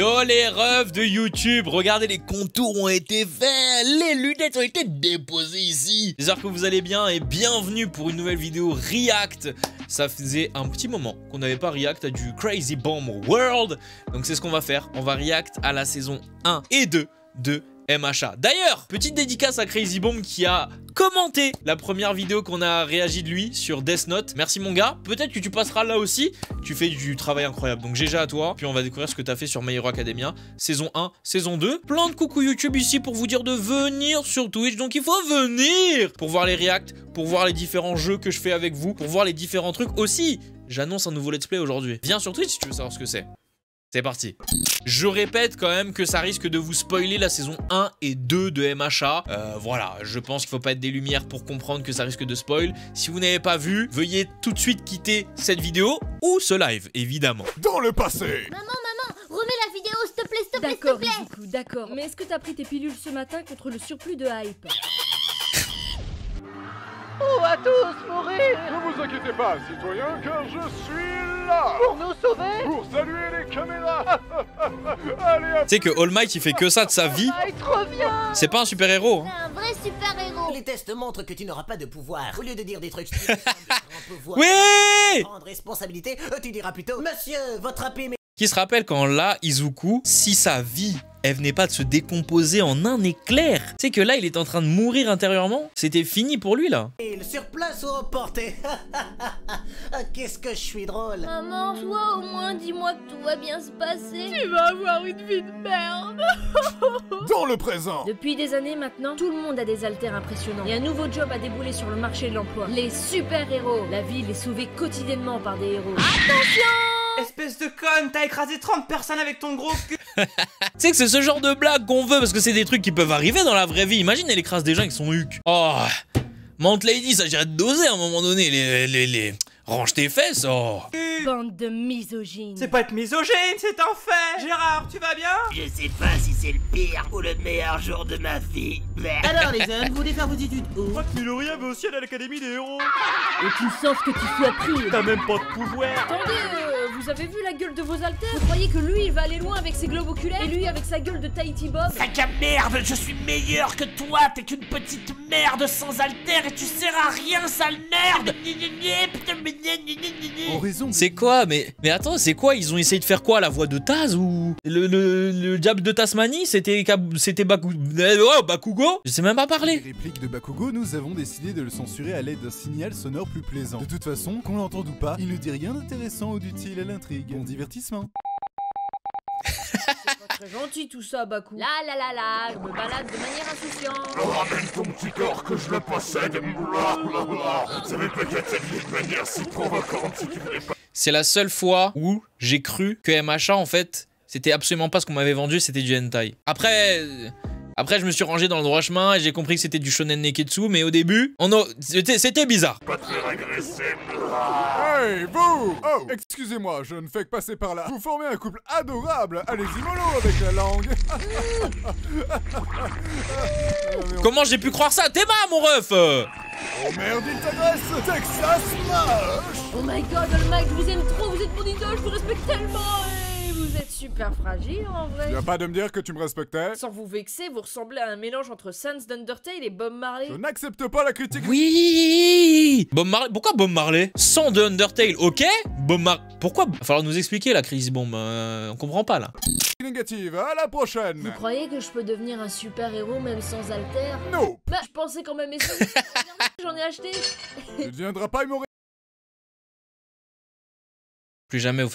Yo les refs de YouTube, regardez les contours ont été faits, les lunettes ont été déposées ici. J'espère que vous allez bien et bienvenue pour une nouvelle vidéo React. Ça faisait un petit moment qu'on n'avait pas React à du Crazy Bomb World. Donc c'est ce qu'on va faire, on va React à la saison 1 et 2 de MHA. D'ailleurs, petite dédicace à Crazy Bomb qui a commenté la première vidéo qu'on a réagi de lui sur Death Note. Merci mon gars, peut-être que tu passeras là aussi. Tu fais du travail incroyable, donc GG à toi. Puis on va découvrir ce que tu as fait sur My Hero Academia, saison 1, saison 2. Plein de coucou YouTube ici pour vous dire de venir sur Twitch, donc il faut venir pour voir les reacts, pour voir les différents jeux que je fais avec vous, pour voir les différents trucs aussi. J'annonce un nouveau let's play aujourd'hui. Viens sur Twitch si tu veux savoir ce que c'est. C'est parti. Je répète quand même que ça risque de vous spoiler la saison 1 et 2 de MHA. Voilà, je pense qu'il faut pas être des lumières pour comprendre que ça risque de spoil. Si vous n'avez pas vu, veuillez tout de suite quitter cette vidéo ou ce live, évidemment. Dans le passé. Maman, remets la vidéo, s'il te plaît, s'il te plaît, D'accord, s'il te plaît. Izuku, d'accord. Mais est-ce que t'as pris tes pilules ce matin contre le surplus de hype? On va tous mourir Ne vous inquiétez pas, citoyens, car je suis là pour nous sauver. pour saluer les caméras. Allez, hop. Tu sais que All Might il fait que ça de sa vie. Mike, reviens. C'est pas un super héros. C'est un vrai super-héros. Les tests montrent que tu n'auras pas de pouvoir. Au lieu de dire des trucs stupides comme de grands pouvoirs, Oui. prendre responsabilité, tu diras plutôt Monsieur, votre AP Qui se rappelle quand là, Izuku, si sa vie, elle venait pas de se décomposer en un éclair. Tu sais que là, il est en train de mourir intérieurement. C'était fini pour lui là. mail sur place ou emporté. Qu'est-ce que je suis drôle. Maman, toi au moins, dis-moi que tout va bien se passer. Tu vas avoir une vie de merde. Dans le présent. Depuis des années maintenant, tout le monde a des haltères impressionnants. Et un nouveau job a déboulé sur le marché de l'emploi. Les super-héros. La ville est sauvée quotidiennement par des héros. Espèce de conne, t'as écrasé 30 personnes avec ton gros cul. Tu sais que c'est ce genre de blague qu'on veut parce que c'est des trucs qui peuvent arriver dans la vraie vie. Imagine, elle écrase des gens qui sont huc. Oh, Mount Lady, ça dirait de doser à un moment donné. Les... Range tes fesses, oh. Bande de misogynes. C'est pas être misogyne, c'est un fait. Gérard, tu vas bien? Je sais pas si c'est le pire ou le meilleur jour de ma vie. Alors les jeunes, vous voulez faire vos études où? Je crois que Meloria veut aussi aller à l'académie des héros. Et tout sauf que tu sois pris. T'as même pas de pouvoir. Attendez, vous avez vu la gueule de vos haltères? Vous croyez que lui, il va aller loin avec ses globes oculaires? Et lui, avec sa gueule de Tahiti Bob? Sac à merde, je suis meilleur que toi. T'es qu'une petite merde sans alter et tu sers à rien, sale merde. En raison. C'est quoi mais attends, c'est quoi? Ils ont essayé de faire quoi? La voix de Taz ou le diable de Tasmanie? C'était Bakugo? Je sais même pas Les parler. répliques de Bakugo, nous avons décidé de le censurer à l'aide d'un signal sonore plus plaisant. De toute façon, qu'on l'entende ou pas, il ne dit rien d'intéressant ou d'utile à l'intrigue. Bon divertissement. Très gentil tout ça, Baku. Là, je me balade de manière insouciante. Ramène ton petit corps que je le possède. Ça va peut-être être une manière si provocante si tu voulais pas. C'est la seule fois où j'ai cru que MHA, en fait, c'était absolument pas ce qu'on m'avait vendu, c'était du hentai. Après, je me suis rangé dans le droit chemin et j'ai compris que c'était du shonen neketsu, mais au début, c'était bizarre. Pas très agressif. Hey, vous! Oh, excusez-moi, je ne fais que passer par là. Vous formez un couple adorable. Allez-y mollo avec la langue. Comment j'ai pu croire ça? T'es marre, mon ref! Oh merde, il t'agresse, Texas Smash! Oh my god, All Might, je vous aime trop, vous êtes mon idole, je vous respecte tellement. Et vous êtes super fragile en vrai. Tu viens pas de me dire que tu me respectais? Sans vous vexer, vous ressemblez à un mélange entre Sans d'Undertale et Bob Marley. Je n'accepte pas la critique. Oui! Bob Marley. Pourquoi Bob Marley? Sans de Undertale, ok? Bob Marley. Pourquoi? Va falloir nous expliquer la crise bombe. On comprend pas là. Négative, à la prochaine. Vous croyez que je peux devenir un super héros même sans alter? Non, Bah, je pensais quand même essayer. Regardez, j'en ai acheté. tu ne deviendras pas humoriste. Plus jamais vous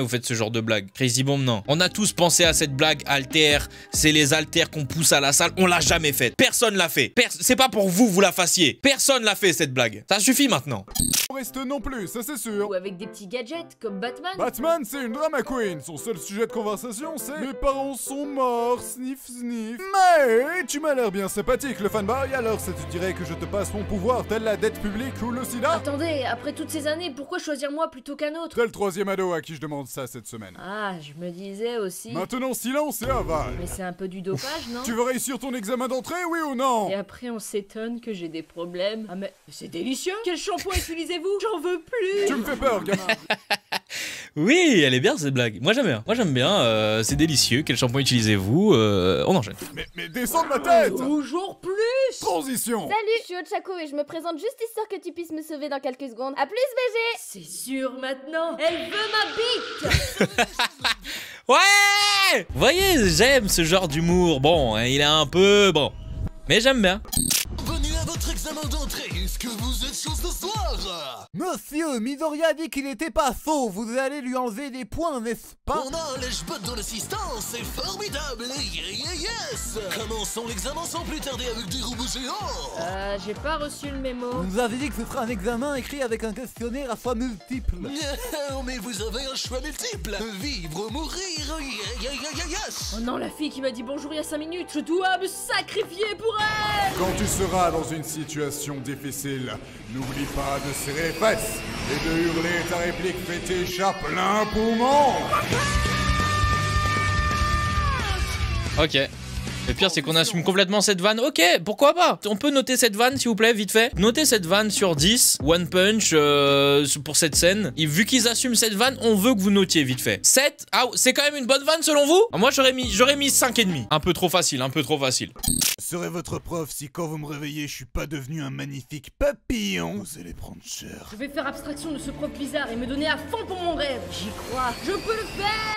faites ce genre de blague. Crazy Bomb, non. On a tous pensé à cette blague alter. C'est les haltères qu'on pousse à la salle. On l'a jamais faite. Personne l'a fait. C'est pas pour vous la fassiez. Personne l'a fait cette blague. Ça suffit maintenant. Humoriste non plus, ça c'est sûr. Ou avec des petits gadgets comme Batman. Batman, c'est une drama queen. Son seul sujet de conversation, c'est mes parents sont morts, sniff sniff. Mais tu m'as l'air bien sympathique, le fanboy. Alors, ça te dirait que je te passe mon pouvoir, telle la dette publique ou le sida? Attendez, après toutes ces années, pourquoi choisir moi plutôt qu'un autre? T'es le troisième ado à qui je demande ça cette semaine. Ah, je me disais aussi. Maintenant, silence et aval. Mais c'est un peu du dopage, non? Tu veux réussir ton examen d'entrée, oui ou non? Et après, on s'étonne que j'ai des problèmes. Ah, mais c'est délicieux! Quel shampoing utilisez-vous? J'en veux plus! Tu me fais peur, gamin. Oui, elle est bien cette blague. Moi j'aime bien. Moi j'aime bien. C'est délicieux. Quel shampoing utilisez-vous? On enchaîne. Mais descends de ma tête! Toujours plus. Transition! Salut, je suis Ochako et je me présente juste histoire que tu puisses me sauver dans quelques secondes. A plus, BG! C'est sûr maintenant. Elle veut ma bite. Ouais! Vous voyez, j'aime ce genre d'humour. Bon, il est un peu... Bon. Mais j'aime bien. Bienvenue à votre examen d'entrée. Est-ce que vous êtes chaud ce soir? Monsieur, Midoriya a dit qu'il était pas faux. Vous allez lui enlever des points, n'est-ce pas? On a un lèche-botte dans l'assistance, c'est formidable. Yes! Commençons l'examen sans plus tarder avec des robots géants. J'ai pas reçu le mémo. On nous avait dit que ce sera un examen écrit avec un questionnaire à choix multiples. Mais vous avez un choix multiple. Vivre ou mourir. Yes! Oh non, la fille qui m'a dit bonjour il y a 5 minutes. Je dois me sacrifier pour elle. Quand tu seras dans une situation difficile, n'oublie pas de serrer les fesses et de hurler ta réplique fétiche à plein poumon. Ok. Le pire c'est qu'on assume complètement cette vanne. Ok, pourquoi pas? On peut noter cette vanne s'il vous plaît, vite fait. Notez cette vanne sur 10. One Punch pour cette scène. Et vu qu'ils assument cette vanne, on veut que vous notiez vite fait. 7. Ah, c'est quand même une bonne vanne selon vous? Moi j'aurais mis 5,5. Un peu trop facile, un peu trop facile. Je serai votre prof si quand vous me réveillez, je suis pas devenu un magnifique papillon. Vous allez prendre cher. Je vais faire abstraction de ce prof bizarre et me donner à fond pour mon rêve. J'y crois. Je peux le faire.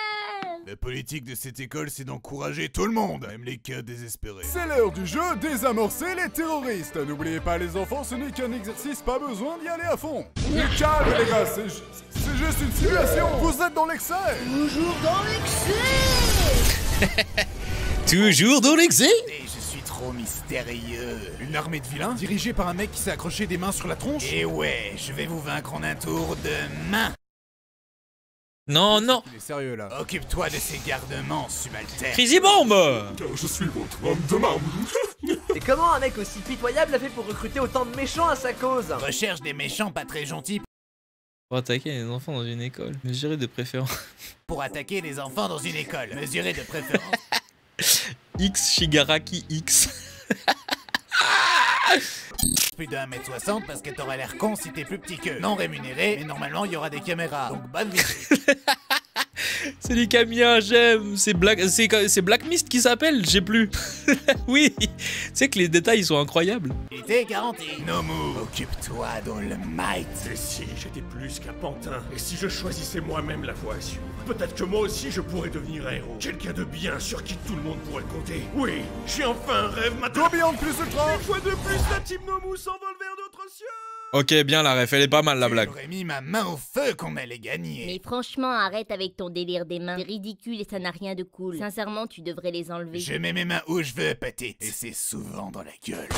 La politique de cette école, c'est d'encourager tout le monde, même les cas désespérés. C'est l'heure du jeu, désamorcer les terroristes. N'oubliez pas les enfants, ce n'est qu'un exercice, pas besoin d'y aller à fond. Mais calme les gars, c'est juste une simulation. Vous êtes dans l'excès. Toujours dans l'excès. Toujours dans l'excès. Je suis trop mystérieux. Une armée de vilains, dirigée par un mec qui s'est accroché des mains sur la tronche. Et ouais, je vais vous vaincre en un tour de main. Non, non. Il est sérieux là. Occupe-toi de ces garnements, subalternes. Crazy Bomb. Je suis votre homme de marbre. Et comment un mec aussi pitoyable a fait pour recruter autant de méchants à sa cause? Recherche des méchants pas très gentils Pour attaquer les enfants dans une école. Mesurer de préférence. pour attaquer les enfants dans une école. Mesurez de préférence. X Shigaraki X. Plus de 1m60 parce que t'aurais l'air con si t'es plus petit qu'eux. Non rémunéré, mais normalement il y aura des caméras. Donc bonne visite. C'est les Camilla, j'aime. C'est Black Mist qui s'appelle, j'ai plus. Oui, tu sais que les détails sont incroyables. Il était garanti. Nomu, occupe-toi d'All-Might. Et si j'étais plus qu'un pantin? Et si je choisissais moi-même la voie à suivre? Peut-être que moi aussi je pourrais devenir un héros. Quelqu'un de bien sur qui tout le monde pourrait compter. Oui, j'ai enfin un rêve maintenant. Combien de plus ultra? Une fois de plus, la team Nomu s'envole vers d'autres cieux. Ok, bien la ref, elle est pas mal la blague. J'aurais mis ma main au feu qu'on allait gagner. Mais franchement, arrête avec ton délire des mains. C'est ridicule et ça n'a rien de cool. Sincèrement, tu devrais les enlever. Je mets mes mains où je veux, petite. Et c'est souvent dans la gueule.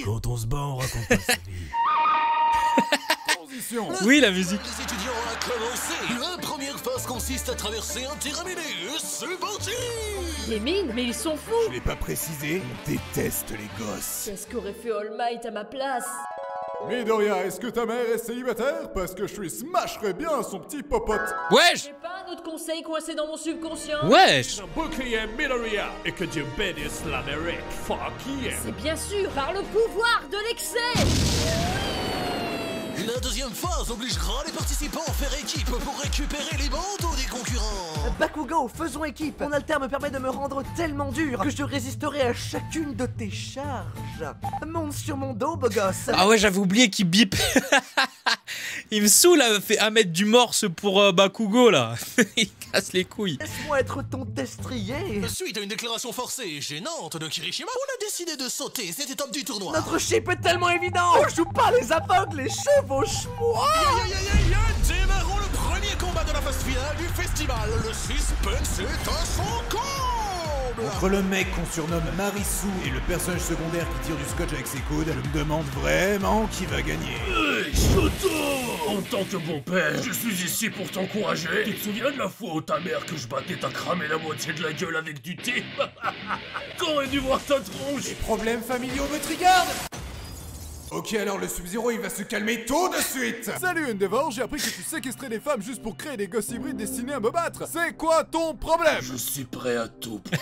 Quand on se bat, on raconte pas sa vie. Transition. Oui, la musique. Les étudiants ont commencé. La première phase consiste à traverser un terrain miné. C'est parti. Les mines, mais ils sont fous. Je l'ai pas précisé, on déteste les gosses. Qu'est-ce qu'aurait fait All Might à ma place? Midoriya, est-ce que ta mère est célibataire? Parce que je lui smasherais bien son petit popote. Wesh. J'ai pas un autre conseil coincé dans mon subconscient. Wesh. Un bouclier Midoriya et que Dieu bénisse l'Amérique. Fuck yeah. C'est bien sûr par le pouvoir de l'excès. La deuxième phase obligera les participants à faire équipe pour récupérer les manteaux des concurrents. Bakugo, faisons équipe. Mon alter me permet de me rendre tellement dur que je résisterai à chacune de tes charges. Monte sur mon dos, beau gosse. Ah ouais, j'avais oublié qu'il bip. Il me saoule à mettre du morse pour Bakugo là. Il casse les couilles. Laisse-moi être ton destrier. Suite à une déclaration forcée et gênante de Kirishima, on a décidé de sauter cette étape du tournoi. Notre chip est tellement évident. On joue pas les aveugles, les chevauche-moi. Démarrons le premier combat de la phase finale du festival. Le suspense est à son comble. Entre le mec qu'on surnomme Marisu et le personnage secondaire qui tire du scotch avec ses coudes, je me demande vraiment qui va gagner. Hey, Shoto! En tant que bon père, je suis ici pour t'encourager. Tu te souviens de la fois où ta mère que je battais t'a cramé la moitié de la gueule avec du thé? T'aurais dû voir ta tronche. Les problèmes familiaux me trigardent. Ok, alors le Sub-Zero il va se calmer tout de suite. Salut Endeavor, j'ai appris que tu séquestrais des femmes juste pour créer des gosses hybrides destinés à me battre. C'est quoi ton problème? Je suis prêt à tout pour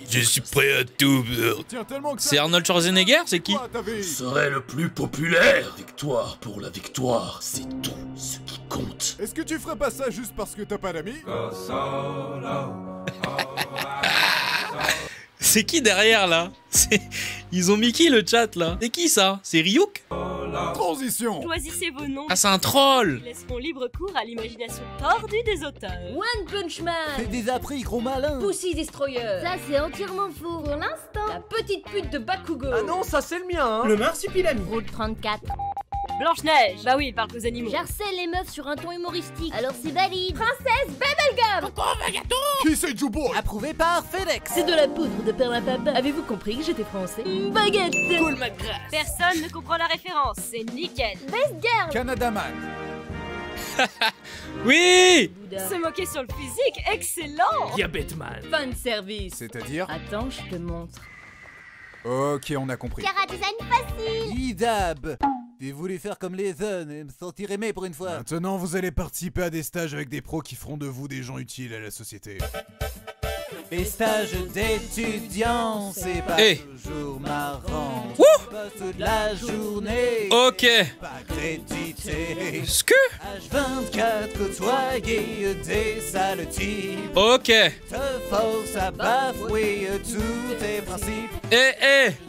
Je suis prêt à tout. Tiens tellement que ça... C'est Arnold Schwarzenegger, c'est qui? Quoi, ta vie? Je serai le plus populaire. Victoire pour la victoire, c'est tout ce qui compte. compte. Est-ce que tu ferais pas ça juste parce que t'as pas d'amis? C'est qui derrière là? Ils ont mis qui le chat là? C'est qui ça? C'est Ryuk? Transition. Choisissez vos noms. Ah, c'est un troll! Laisseront libre cours à l'imagination tordue des auteurs. One Punch Man. Fais des appris, gros malin. Pussy Destroyer. Ça, c'est entièrement faux. Pour l'instant. La petite pute de Bakugo. Ah non, ça c'est le mien, hein. Le marsupilami. Route 34. Blanche-Neige. Bah oui, il parle aux animaux. J'harcèle les meufs sur un ton humoristique. Alors c'est valide. Princesse Bubblegum. Qui c'est Juboy? Approuvé par FedEx. C'est de la poudre de perlimpinpin. Avez-vous compris que j'étais français? Baguette. Cool McGrath. Personne ne comprend la référence. C'est nickel. Best Girl. Canada Man. Oui! Bouddha. Se moquer sur le physique, excellent. Diabète man. Fan service. C'est-à-dire? Attends, je te montre. Ok, on a compris. Cara design facile. Idab. J'ai voulu faire comme les jeunes et me sentir aimé pour une fois. Maintenant, vous allez participer à des stages avec des pros qui feront de vous des gens utiles à la société. Les stages d'étudiants, c'est pas toujours marrant. Wouh! Passe de la journée. Ok. Pas crédité. Ce que? H24 côtoyer des sales types. Ok. Te force à bafouer tous tes principes.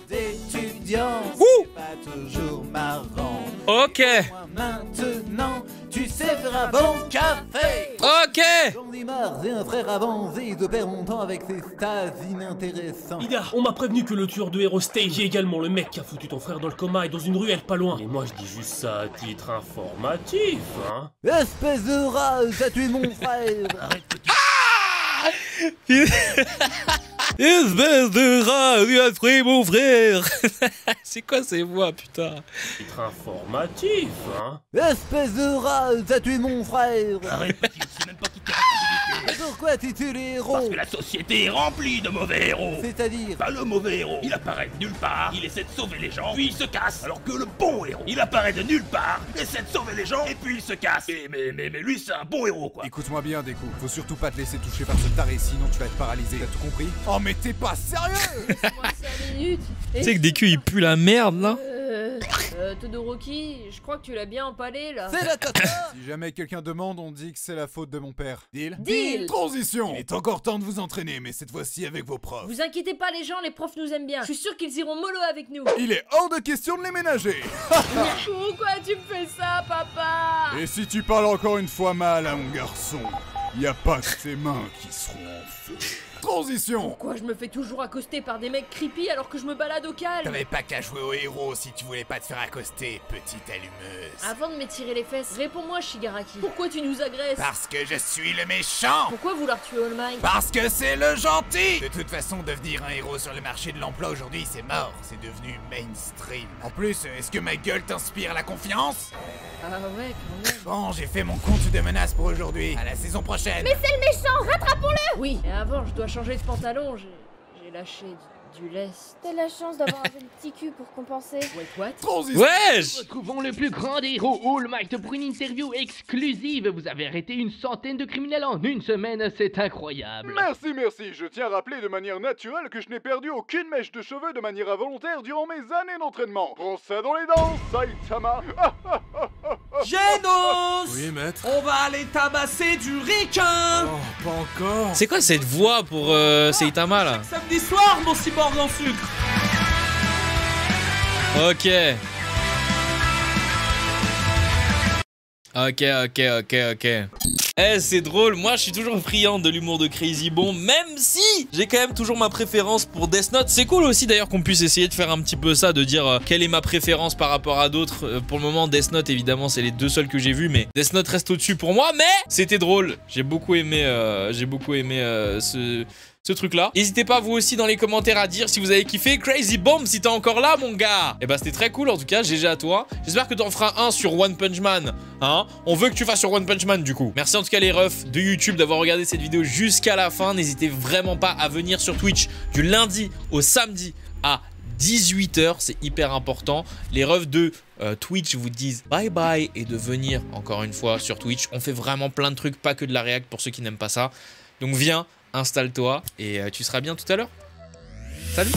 D'étudiants, Ouh! c'est pas toujours marrant. Ok. Moi maintenant, tu sais faire un bon café. Ok. J'en ai marre, j'ai un frère avancé, je perds mon temps avec ces stages inintéressants. Ida, on m'a prévenu que le tueur de héros Stage est également le mec qui a foutu ton frère dans le coma et dans une ruelle pas loin. Et moi je dis juste ça à titre informatif, hein. Espèce de rat, t'as tué mon frère. Espèce de rat, tu as tué mon frère. C'est quoi ces voix, putain? Titre informatif, hein. Espèce de rat, t'as tué mon frère. Arrête, petit, je sais même pas qui t'es responsabilité. Pourquoi tu tues les héros? Parce que la société est remplie de mauvais héros. C'est-à-dire? Bah le mauvais héros, il apparaît de nulle part, il essaie de sauver les gens, puis il se casse. Alors que le bon héros, il apparaît de nulle part, essaie de sauver les gens, et puis il se casse. Mais lui c'est un bon héros quoi. Écoute-moi bien, Deku. Faut surtout pas te laisser toucher par ce taré, sinon tu vas être paralysé. T'as tout compris? Oh, mais t'es pas sérieux! 5 minutes. Tu sais que des culs, il pue la merde, là? Todoroki, je crois que tu l'as bien empalé là. C'est la cote. Si jamais quelqu'un demande, on dit que c'est la faute de mon père. Deal? Deal. Transition! Il est encore temps de vous entraîner, mais cette fois-ci avec vos profs. Vous inquiétez pas les gens, les profs nous aiment bien. Je suis sûr qu'ils iront mollo avec nous. Il est hors de question de les ménager! Pourquoi tu me fais ça, papa? Et si tu parles encore une fois mal à mon garçon, y a pas que tes mains qui seront en feu. Transition! Pourquoi je me fais toujours accoster par des mecs creepy alors que je me balade au calme? T'avais pas qu'à jouer au héros si tu voulais pas te faire accoster, petite allumeuse. Avant de m'étirer les fesses, réponds-moi Shigaraki. Pourquoi tu nous agresses? Parce que je suis le méchant! Pourquoi vouloir tuer All Might? Parce que c'est le gentil! De toute façon, devenir un héros sur le marché de l'emploi aujourd'hui, c'est mort. C'est devenu mainstream. En plus, est-ce que ma gueule t'inspire la confiance? Ah ouais, quand même. Bon, j'ai fait mon compte de menaces pour aujourd'hui. À la saison prochaine. Mais c'est le méchant, rattrapons-le. Oui, et avant, je dois changer de pantalon, j'ai lâché du lest. T'as la chance d'avoir un joli petit cul pour compenser. Wait, what? Transition! Wesh! Retrouvons le plus grand des héros, All Might, pour une interview exclusive. Vous avez arrêté une centaine de criminels en une semaine, c'est incroyable. Merci. Je tiens à rappeler de manière naturelle que je n'ai perdu aucune mèche de cheveux de manière involontaire durant mes années d'entraînement. Prends ça dans les dents, Saitama! Genos! Oui, maître. On va aller tabasser du requin! Oh, pas encore. C'est quoi cette voix pour Saitama, là? Samedi soir, mon cyborg en sucre! Ok. Eh, c'est drôle, moi je suis toujours friand de l'humour de Crazy Bomb, même si j'ai quand même toujours ma préférence pour Death Note. C'est cool aussi d'ailleurs qu'on puisse essayer de faire un petit peu ça, de dire quelle est ma préférence par rapport à d'autres. Pour le moment, Death Note évidemment c'est les deux seuls que j'ai vus, mais Death Note reste au-dessus pour moi, mais c'était drôle. J'ai beaucoup aimé ce truc-là. N'hésitez pas vous aussi dans les commentaires à dire si vous avez kiffé. Crazy Bomb, si t'es encore là, mon gars. Et bah c'était très cool en tout cas, GG à toi. J'espère que t'en feras un sur One Punch Man. Hein, on veut que tu fasses sur One Punch Man du coup. Merci en tout cas les refs de YouTube d'avoir regardé cette vidéo jusqu'à la fin. N'hésitez vraiment pas à venir sur Twitch du lundi au samedi à 18 h, c'est hyper important. Les refs de Twitch vous disent bye bye et de venir encore une fois sur Twitch. On fait vraiment plein de trucs, pas que de la réact pour ceux qui n'aiment pas ça. Donc viens, installe-toi et tu seras bien tout à l'heure. Salut!